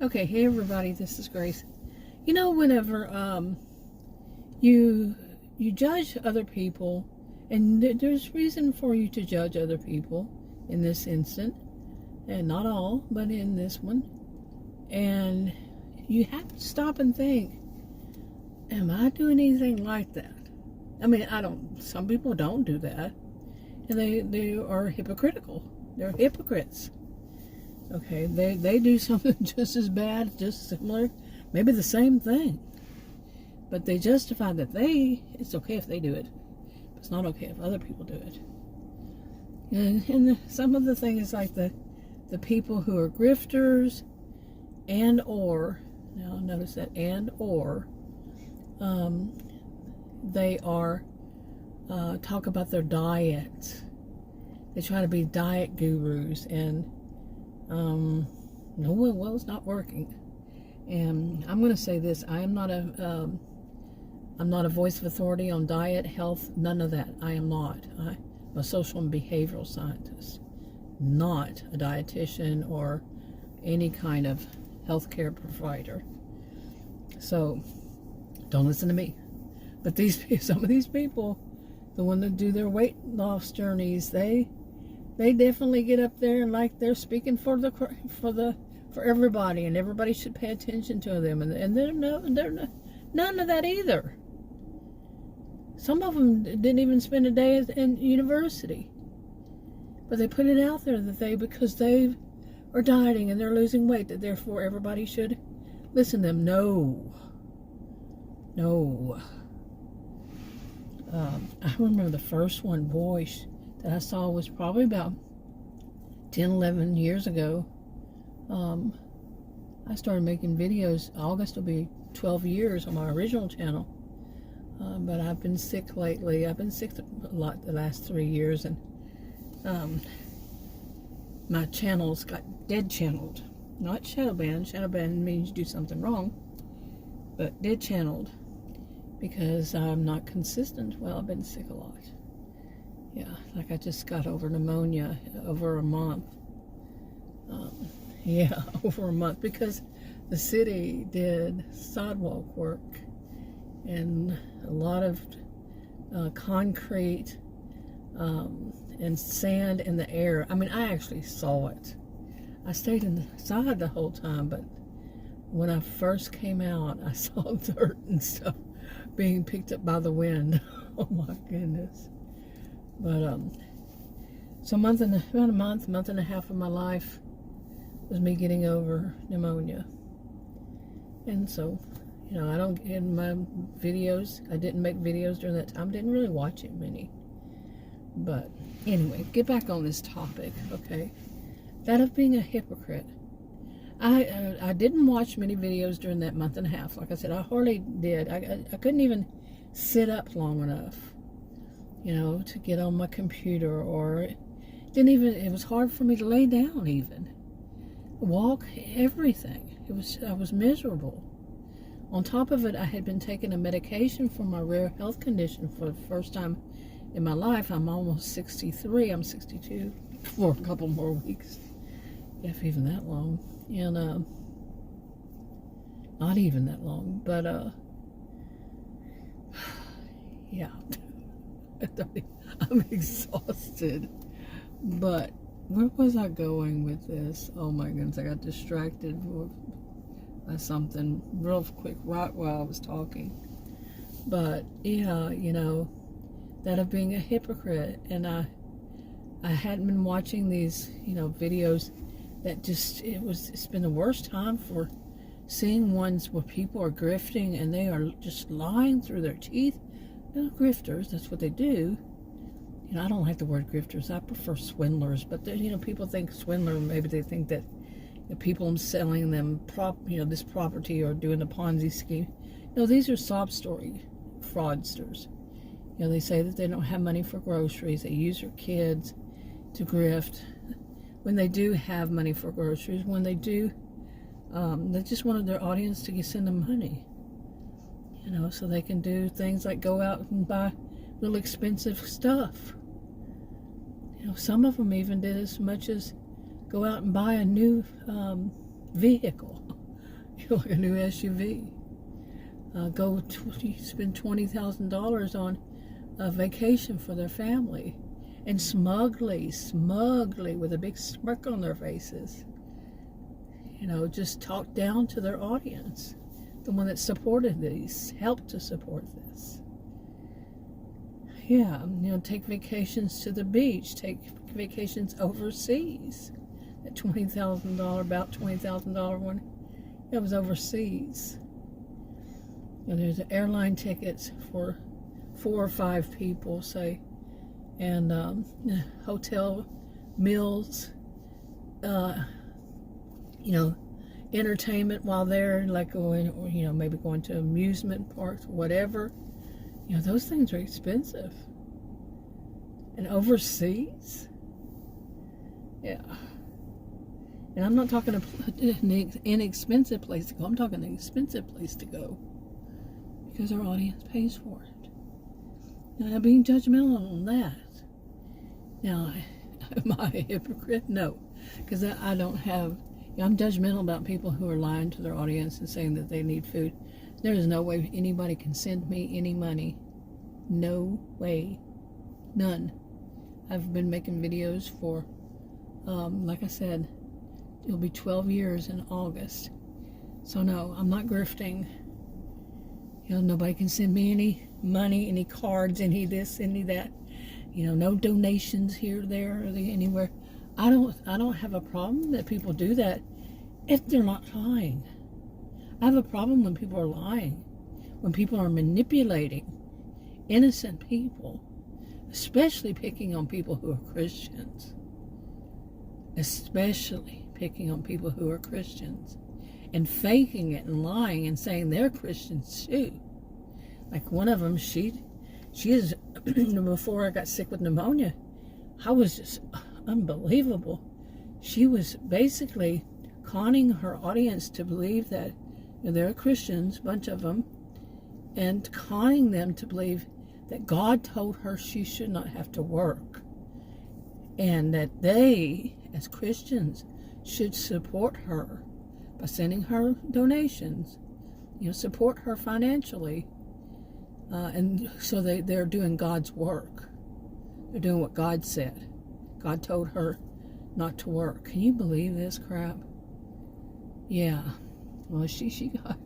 Okay, hey everybody, this is Grace. You know, whenever you judge other people, and there's reason for you to judge other people in this instant, and not all, but in this one, and you have to stop and think, am I doing anything like that? I mean, some people don't do that, and they are hypocritical. They're hypocrites. Okay, they do something just as bad, just similar, maybe the same thing. But they justify that it's okay if they do it. But it's not okay if other people do it. And some of the things like the people who are grifters now notice that they are, talk about their diet. They try to be diet gurus and no, well, it's not working. And I'm going to say this: I'm not a voice of authority on diet, health, none of that. I am not. I'm a social and behavioral scientist, not a dietitian or any kind of healthcare provider. So don't listen to me. But some of these people, the one that do their weight loss journeys, they definitely get up there and like they're speaking for everybody, and everybody should pay attention to them, and they're none of that either. Some of them didn't even spend a day in university, but they put it out there that because they are dieting and they're losing weight, that therefore everybody should listen to them. No. I remember the first one, boy, that I saw was probably about 10, 11 years ago. I started making videos. August will be 12 years on my original channel. But I've been sick lately. I've been sick a lot the last 3 years, and my channels got dead channeled. Not shadow banned. Shadow banned means you do something wrong, but dead channeled because I'm not consistent. Well, I've been sick a lot. Yeah, like I just got over pneumonia over a month. Over a month, because the city did sidewalk work and a lot of concrete and sand in the air. I mean, I actually saw it. I stayed inside the whole time, but when I first came out, I saw dirt and stuff being picked up by the wind. Oh my goodness. But so about a month and a half of my life was me getting over pneumonia. And so, I don't, in my videos, I didn't make videos during that time, didn't really watch it many. But anyway, get back on this topic, okay? That of being a hypocrite. I didn't watch many videos during that month and a half. Like I said, I hardly did. I couldn't even sit up long enough, to get on my computer, or it was hard for me to lay down even. Walk, everything. I was miserable. On top of it, I had been taking a medication for my rare health condition for the first time in my life. I'm almost 63. I'm 62 for a couple more weeks, if even that long. And not even that long, but yeah. I'm exhausted. But where was I going with this? Oh my goodness, I got distracted by something real quick right while I was talking. But yeah, that of being a hypocrite. And I hadn't been watching these, videos that it's been the worst time for seeing ones where people are grifting and they are just lying through their teeth. Grifters, that's what they do. I don't like the word grifters. I prefer swindlers. But people think swindler. Maybe they think that the people selling them this property or doing the Ponzi scheme. No, these are sob-story fraudsters. They say that they don't have money for groceries. They use their kids to grift. When they do have money for groceries, when they do, they just wanted their audience to send them money. So they can do things like go out and buy real expensive stuff. Some of them even did as much as go out and buy a new vehicle. like a new SUV. Spend $20,000 on a vacation for their family, and smugly, with a big smirk on their faces, just talk down to their audience, the one that supported these, helped to support this. Yeah, take vacations to the beach, take vacations overseas. That about $20,000 one, it was overseas. There's airline tickets for 4 or 5 people, say, and hotel meals, entertainment while there, like going, maybe going to amusement parks, whatever. Those things are expensive. And overseas, yeah. And I'm not talking an inexpensive place to go. I'm talking an expensive place to go, because our audience pays for it. Now, being judgmental on that. Now, am I a hypocrite? No, because I don't have. I'm judgmental about people who are lying to their audience and saying that they need food. There is no way anybody can send me any money. No way. None. I've been making videos for, like I said, it'll be 12 years in August. So no, I'm not grifting. Nobody can send me any money, any cards, any this, any that. No donations here, there, or anywhere. I don't have a problem that people do that if they're not lying. I have a problem when people are lying, when people are manipulating innocent people, especially picking on people who are Christians. Especially picking on people who are Christians and faking it and lying and saying they're Christians too. Like one of them, she is, before I got sick with pneumonia, I was just unbelievable. She was basically conning her audience to believe that they're Christians, a bunch of them, and conning them to believe that God told her she should not have to work, and that they, as Christians, should support her by sending her donations, support her financially, and so they're doing God's work. They're doing what God said. God told her not to work. Can you believe this crap? Yeah. Well, she got,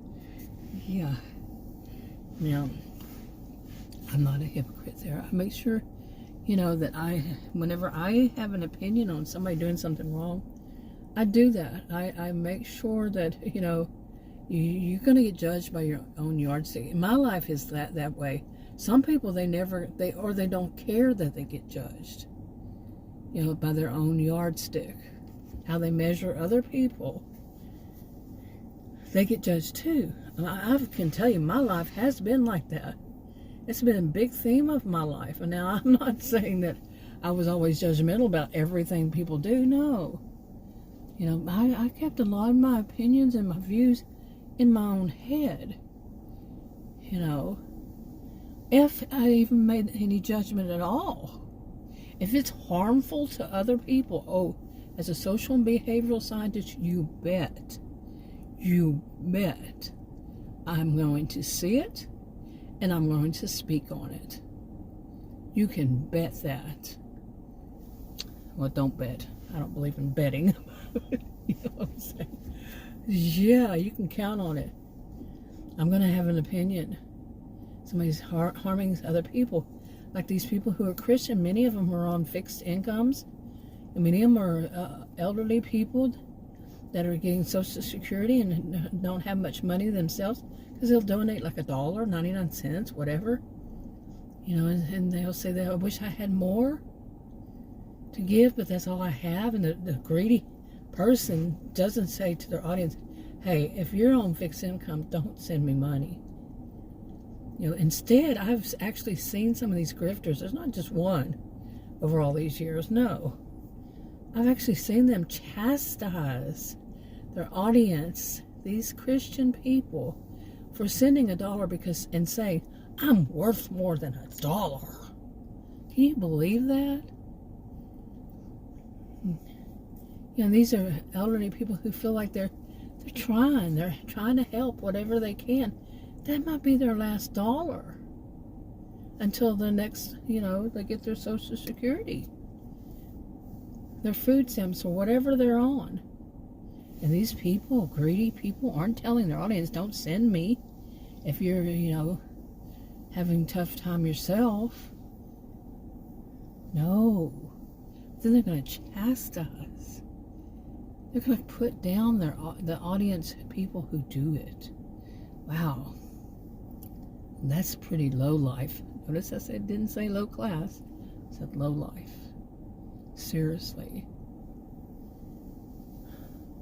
yeah. Now, I'm not a hypocrite there. I make sure, that whenever I have an opinion on somebody doing something wrong, I do that. I make sure that, you're going to get judged by your own yardstick. My life is that way. Some people, they don't care that they get judged, by their own yardstick. How they measure other people. They get judged too. I can tell you, my life has been like that. It's been a big theme of my life. And now I'm not saying that I was always judgmental about everything people do. No. I kept a lot of my opinions and my views in my own head. If I even made any judgment at all. If it's harmful to other people, as a social and behavioral scientist, you bet. You bet. I'm going to see it, and I'm going to speak on it. You can bet that. Well, don't bet. I don't believe in betting. You know what I'm saying? Yeah, you can count on it. I'm going to have an opinion. Somebody's harming other people. Like these people who are Christian, many of them are on fixed incomes. And many of them are elderly people that are getting Social Security and don't have much money themselves, because they'll donate like $1, 99 cents, whatever. And they'll say that I wish I had more to give, but that's all I have. And the greedy person doesn't say to their audience, hey, if you're on fixed income, don't send me money. Instead, I've actually seen some of these grifters. There's not just one over all these years. No. I've actually seen them chastise their audience, these Christian people, for sending $1 and saying, I'm worth more than $1. Can you believe that? These are elderly people who feel like they're They're trying to help whatever they can. That might be their last dollar until the next, they get their Social Security, their food stamps, or whatever they're on. And these people, greedy people, aren't telling their audience, don't send me if you're, having a tough time yourself. No. Then they're going to chastise. They're going to put down the audience people who do it. Wow. That's pretty low life. Notice I didn't say low class. I said low life. Seriously.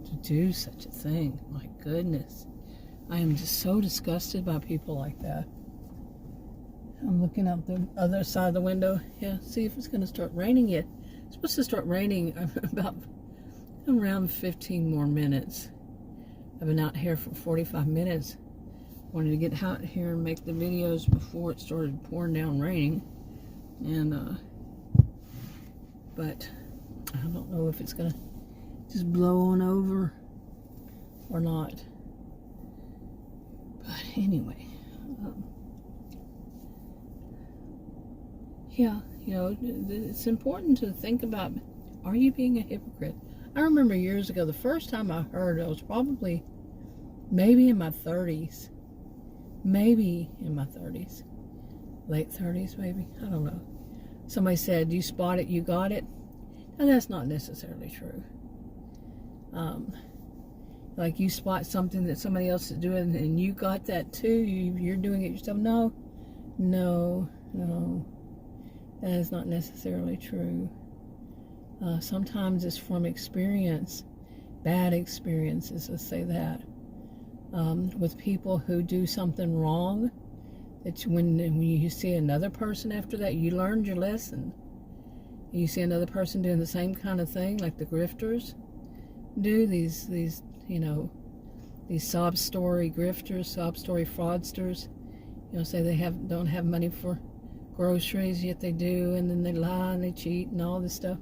To do such a thing. My goodness. I am just so disgusted by people like that. I'm looking out the other side of the window. Yeah, see if it's going to start raining yet. It's supposed to start raining about around 15 more minutes. I've been out here for 45 minutes. Wanted to get out here and make the videos before it started pouring down raining. And, but I don't know if it's going to just blow on over or not. But anyway, yeah, it's important to think about, are you being a hypocrite? I remember years ago, the first time I heard it, I was probably maybe in my 30s. Maybe in my 30s. Late 30s, maybe. I don't know. Somebody said, you spot it, you got it. Now, that's not necessarily true. Like you spot something that somebody else is doing and you got that too. You're doing it yourself. No. That is not necessarily true. Sometimes it's from experience, bad experiences, let's say that, with people who do something wrong, that when you see another person after that, you learned your lesson. You see another person doing the same kind of thing, like the grifters do, these sob-story grifters, sob-story fraudsters, say they don't have money for groceries, yet they do, and then they lie and they cheat and all this stuff.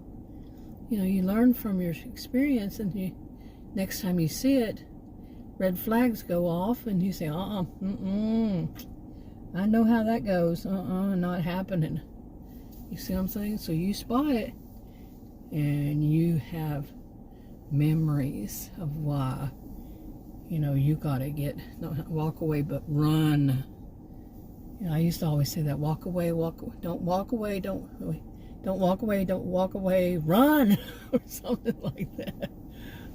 You learn from your experience, and next time you see it, red flags go off, and you say, I know how that goes. Not happening. You see what I'm saying? So you spot it, and you have memories of why, you gotta not walk away, but run. I used to always say that, walk away, don't walk away, don't walk away, run, or something like that,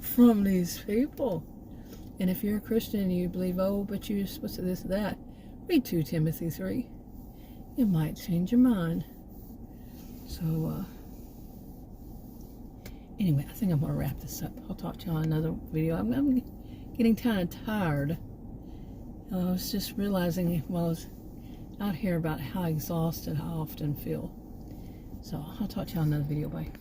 from these people. And if you're a Christian and you believe, but you're supposed to this, that, read 2 Timothy 3. It might change your mind. So, anyway, I think I'm going to wrap this up. I'll talk to you on another video. I'm getting kind of tired. I was just realizing while I was out here about how exhausted I often feel. So I'll talk to you on another video. Bye.